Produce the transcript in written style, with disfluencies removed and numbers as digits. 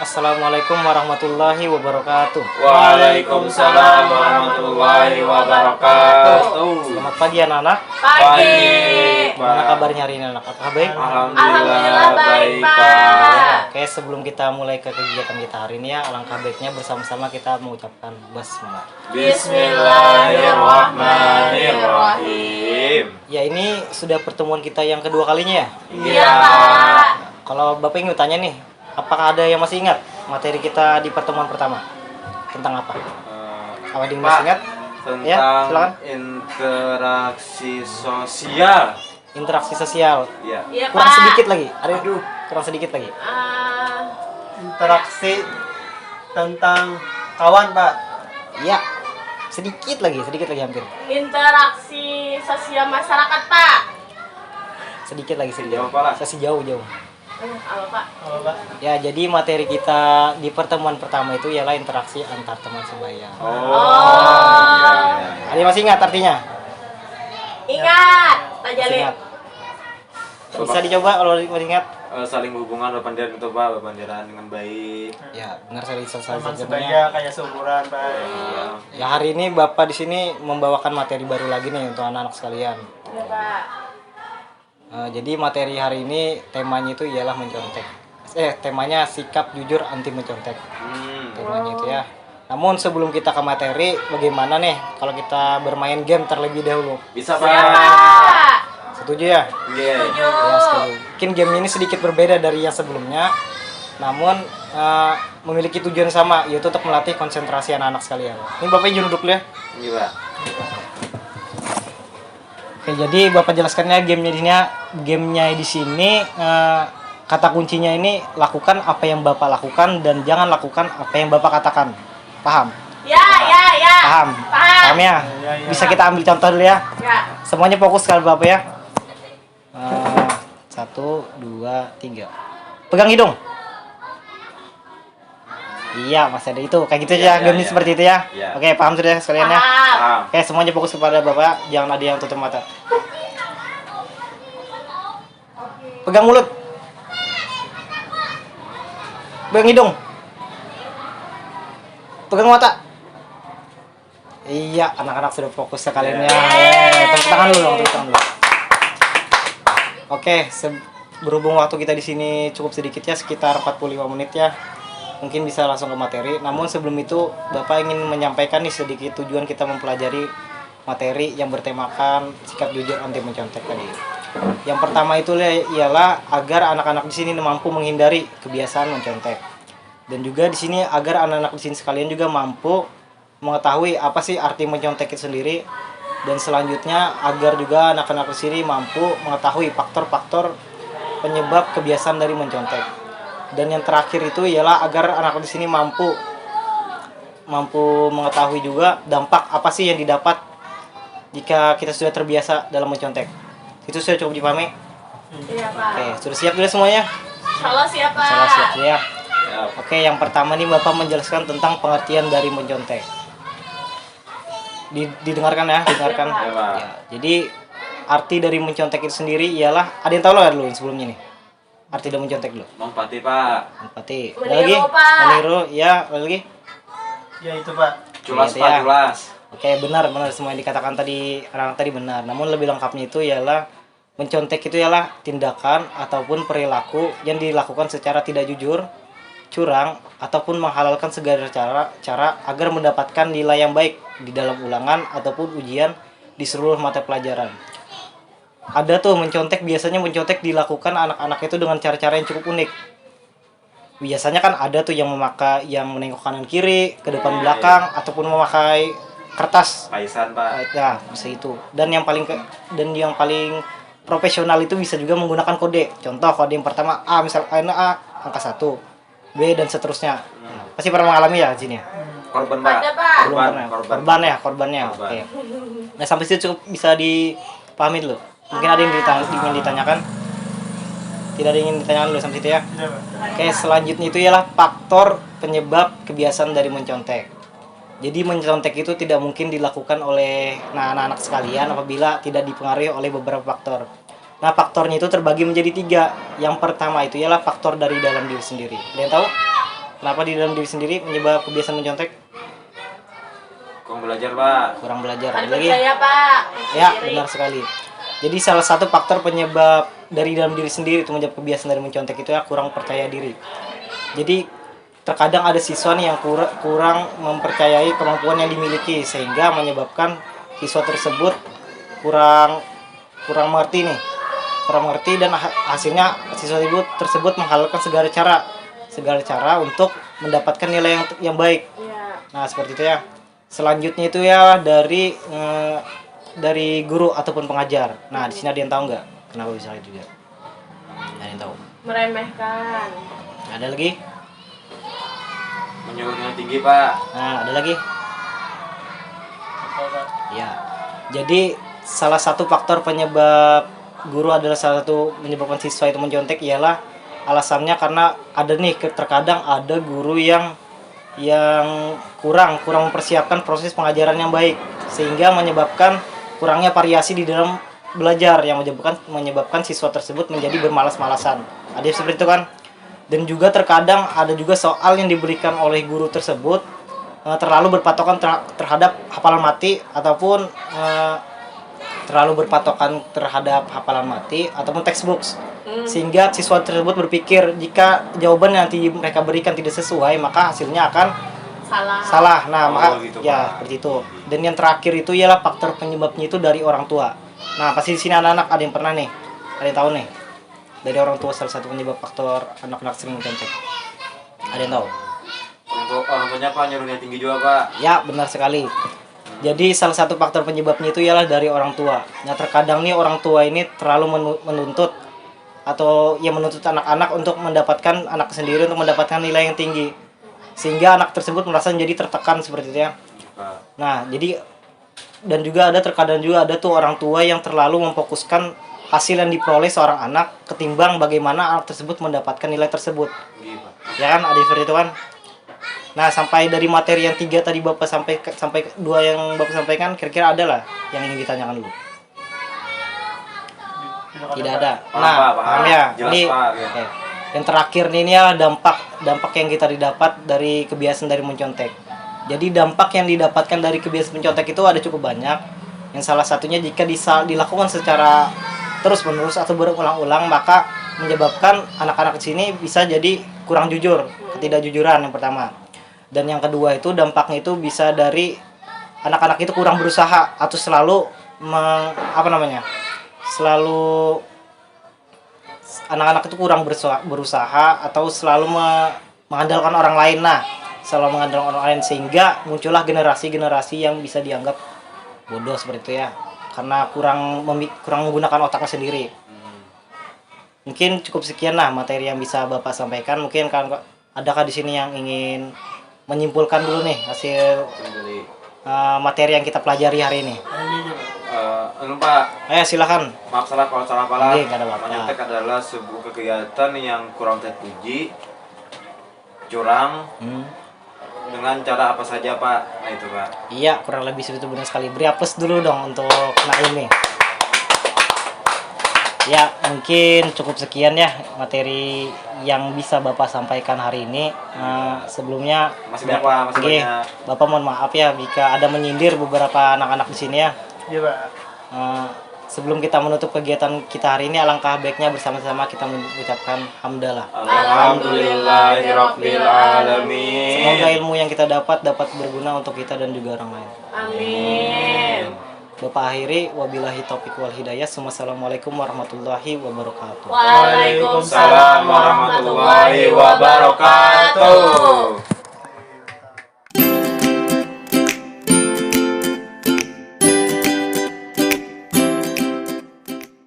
Assalamualaikum warahmatullahi wabarakatuh. Waalaikumsalam warahmatullahi wabarakatuh. Selamat pagi anak-anak. Pagi. Gimana kabarnya hari ini anak? Apakah baik? Alhamdulillah baik, Pak. Oke, sebelum kita mulai ke kegiatan kita hari ini ya, alangkah baiknya bersama-sama kita mengucapkan basmalah. Bismillahirrahmanirrahim. Ya, ini sudah pertemuan kita yang kedua kalinya ya. Iya, Pak. Kalau Bapak ingin tanya nih, apakah ada yang masih ingat materi kita di pertemuan pertama? Tentang apa? Apa yang masih ingat? Tentang Ya, silakan. interaksi sosial. Interaksi sosial. Iya. Iya, Kurang Pak. sedikit lagi. Aduh, kurang sedikit lagi. Interaksi tentang kawan, Pak. Iya. Sedikit lagi hampir. Interaksi sosial masyarakat, Pak. Sedikit lagi. Jauh, Pak, lah. Sesi jauh. Apa, Pak? Apa, Pak? Ya, jadi materi kita di pertemuan pertama itu ialah interaksi antar teman sebaya. Ada yang masih ingat artinya? Ingat, Pak Masih Jalil. ingat? Bisa dicoba kalau masih ingat? Saling hubungan berpandiran itu, Pak, berpandiran dengan baik. Ya, benar sekali Teman selesai. sebaya kayak seumuran, Pak. Iya. Ya, hari ini Bapak di sini membawakan materi baru lagi nih untuk anak-anak sekalian. Iya, Pak. Jadi materi hari ini temanya itu ialah mencontek. Temanya sikap jujur anti mencontek. Temanya itu ya. Namun sebelum kita ke materi, bagaimana nih kalau kita bermain game terlebih dahulu? Bisa, Siap, Pak. Pak. Setuju ya? Iya. Setuju. Ya, setuju. Mungkin game ini sedikit berbeda dari yang sebelumnya, namun memiliki tujuan sama, yaitu untuk melatih konsentrasi anak-anak sekalian. Ini Bapak izin duduk dulu ya. Iya, Pak. Oke, jadi Bapak jelaskannya gamenya di sini kata kuncinya ini lakukan apa yang Bapak lakukan dan jangan lakukan apa yang Bapak katakan. Paham? Ya. Paham? Paham ya? Ya. Bisa kita ambil contoh dulu ya. Ya. Semuanya fokus sekali Bapak ya. 1, 2, 3. Pegang hidung. Iya, masih ada itu. Kayak gitu Iya, ya, game ini iya. seperti itu ya. Iya. Oke, paham sudah sekalian ya. Paham. Oke, semuanya fokus kepada Bapak, jangan ada yang tutup mata. Pegang mulut. Pegang hidung. Pegang mata. Iya, anak-anak sudah fokus sekalian ya. Tepuk tangan dulu dong, tepuk tangan dulu. Oke, berhubung waktu kita di sini cukup sedikit ya, sekitar 45 menit ya. Mungkin bisa langsung ke materi. Namun sebelum itu, Bapak ingin menyampaikan nih sedikit tujuan kita mempelajari materi yang bertemakan sikap jujur anti mencontek tadi. Yang pertama itu ialah agar anak-anak di sini mampu menghindari kebiasaan mencontek. Dan juga di sini agar anak-anak di sini sekalian juga mampu mengetahui apa sih arti mencontek itu sendiri. Dan selanjutnya agar juga anak-anak di sini mampu mengetahui faktor-faktor penyebab kebiasaan dari mencontek. Dan yang terakhir itu ialah agar anak di sini mampu mengetahui juga dampak apa sih yang didapat jika kita sudah terbiasa dalam mencontek. Itu sudah cukup dipahami? Iya, Pak. Oke, sudah siap sudah semuanya? Insyaallah siap, Pak. Salah siap ya. Ya. Oke, yang pertama nih Bapak menjelaskan tentang pengertian dari mencontek. Didengarkan ya, dengarkan. Ya, Pak. Ya, jadi arti dari mencontek itu sendiri ialah, ada yang tahu lah dulu yang sebelumnya nih. Arti dari mencontek dulu. Mempati, Pak. Empati. Ada Meniru, lagi? Pak. Meniru, ya, ada lagi? Ya itu, Pak. Culas, Gitu Pak, ya. culas. Oke, benar semua yang dikatakan tadi anak tadi benar. Namun lebih lengkapnya itu ialah mencontek itu ialah tindakan ataupun perilaku yang dilakukan secara tidak jujur, curang ataupun menghalalkan segala cara agar mendapatkan nilai yang baik di dalam ulangan ataupun ujian di seluruh mata pelajaran. Ada tuh biasanya mencontek dilakukan anak-anak itu dengan cara-cara yang cukup unik. Biasanya kan ada tuh yang menengok kanan kiri, ke depan belakang ataupun memakai kertas. Paisan, Pak. Ya, bisa itu. Dan yang paling profesional itu bisa juga menggunakan kode. Contoh kode yang pertama A, misal A angka 1, B dan seterusnya. Pasti pernah mengalami ya di sini ya? Korban, Pak. Ada, Pak. Korbannya. Oke. Nah, sampai situ cukup bisa dipahami dulu. Mungkin ada yang ingin ditanyakan? Tidak ada yang ingin ditanyakan dulu sampai situ ya? Tidak, Pak. Oke, selanjutnya itu ialah faktor penyebab kebiasaan dari mencontek. Jadi mencontek itu tidak mungkin dilakukan oleh anak-anak sekalian apabila tidak dipengaruhi oleh beberapa faktor. Nah, faktornya itu terbagi menjadi 3. Yang pertama itu ialah faktor dari dalam diri sendiri. Ada yang tahu? Kenapa di dalam diri sendiri menyebab kebiasaan mencontek? Kurang belajar pak. Kurang belajar. Ada Ada lagi? percaya Pak. Ya, Sendiri. benar sekali. Jadi salah satu faktor penyebab dari dalam diri sendiri itu menyebab kebiasaan dari mencontek itu ya kurang percaya diri. Jadi terkadang ada siswa nih yang kurang mempercayai kemampuan yang dimiliki sehingga menyebabkan siswa tersebut kurang mengerti nih. Kurang mengerti dan hasilnya siswa tersebut menghalalkan segala cara untuk mendapatkan nilai yang baik. Iya. Nah, seperti itu ya. Selanjutnya itu ya dari guru ataupun pengajar. Nah, di sini ada yang tahu nggak kenapa bisa itu juga? Ada yang tahu? Meremehkan. Ada lagi? Menyuruh nilai tinggi pak. Nah, ada lagi? Apa, Pak? Ya. Jadi salah satu faktor penyebab guru adalah salah satu menyebabkan siswa itu mencontek ialah alasannya karena ada nih terkadang ada guru yang kurang mempersiapkan proses pengajaran yang baik sehingga menyebabkan kurangnya variasi di dalam belajar yang menyebabkan siswa tersebut menjadi bermalas-malasan. Ada yang seperti itu kan? Dan juga terkadang ada juga soal yang diberikan oleh guru tersebut terlalu berpatokan terhadap hafalan mati ataupun terlalu berpatokan terhadap hafalan mati ataupun textbooks sehingga siswa tersebut berpikir jika jawaban yang nanti mereka berikan tidak sesuai maka hasilnya akan salah. Nah, maka gitu, ya Pak. seperti itu. Dan yang terakhir itu ialah faktor penyebabnya itu dari orang tua. Nah, pasti di sini anak-anak ada yang pernah nih, ada yang tahu nih dari orang tua salah satu penyebab faktor anak-anak sering mencontek. Ada yang tahu? Orang tuanya pak nyuruh nilai tinggi juga pak. Ya, benar sekali. Jadi salah satu faktor penyebabnya itu ialah dari orang tua. Nah, terkadang nih orang tua ini terlalu menuntut atau ya menuntut anak-anak untuk mendapatkan anak sendiri untuk mendapatkan nilai yang tinggi. Sehingga anak tersebut merasa menjadi tertekan seperti itu ya. Pak. Nah, jadi dan juga terkadang juga ada tuh orang tua yang terlalu memfokuskan hasil yang diperoleh seorang anak ketimbang bagaimana anak tersebut mendapatkan nilai tersebut. Gini pak. Ya kan, ada yang seperti itu kan? Nah, sampai dari materi yang 3 tadi Bapak sampai 2 yang Bapak sampaikan, kira-kira ada lah yang ingin ditanyakan dulu. Tidak ada. Paham, Nah, Pak, paham. paham ya. Jelas, Ini Pak, ya. oke. Yang terakhir ini ya dampak yang kita didapat dari kebiasaan dari mencontek. Jadi dampak yang didapatkan dari kebiasaan mencontek itu ada cukup banyak. Yang salah satunya jika dilakukan secara terus-menerus atau berulang-ulang maka menyebabkan anak-anak di sini bisa jadi kurang jujur, ketidakjujuran yang pertama. Dan yang kedua itu dampaknya itu bisa dari anak-anak itu kurang berusaha atau selalu selalu anak-anak itu kurang berusaha atau selalu mengandalkan orang lain. Nah, selalu mengandalkan orang lain sehingga muncullah generasi-generasi yang bisa dianggap bodoh seperti itu ya. Karena kurang menggunakan otaknya sendiri. Mungkin cukup sekian lah materi yang bisa Bapak sampaikan. Mungkin adakah di sini yang ingin menyimpulkan dulu nih hasil Jadi, materi yang kita pelajari hari ini? Pak. Silakan. Maaf kalau salah pala. Nggak ada apa-apa. Mencontek adalah sebuah kegiatan yang kurang terpuji, curang, dengan cara apa saja pak. Nah itu pak. Iya, kurang lebih segitu benar sekali. Beri plus dulu dong untuk Naim nih. Ya, mungkin cukup sekian ya materi yang bisa Bapak sampaikan hari ini. Sebelumnya Masih banyak, Pak, masih Oke, banyak. Bapak mohon maaf ya jika ada menyindir beberapa anak-anak di sini ya. Iya, Pak. Sebelum kita menutup kegiatan kita hari ini, alangkah baiknya bersama-sama kita mengucapkan hamdalah. Alhamdulillahirabbil alamin. Semoga ilmu yang kita dapat berguna untuk kita dan juga orang lain. Amin. Bapak akhiri, wabillahi taufiq wal hidayah. Wassalamualaikum warahmatullahi wabarakatuh. Waalaikumsalam Waalaikumsalam warahmatullahi wabarakatuh.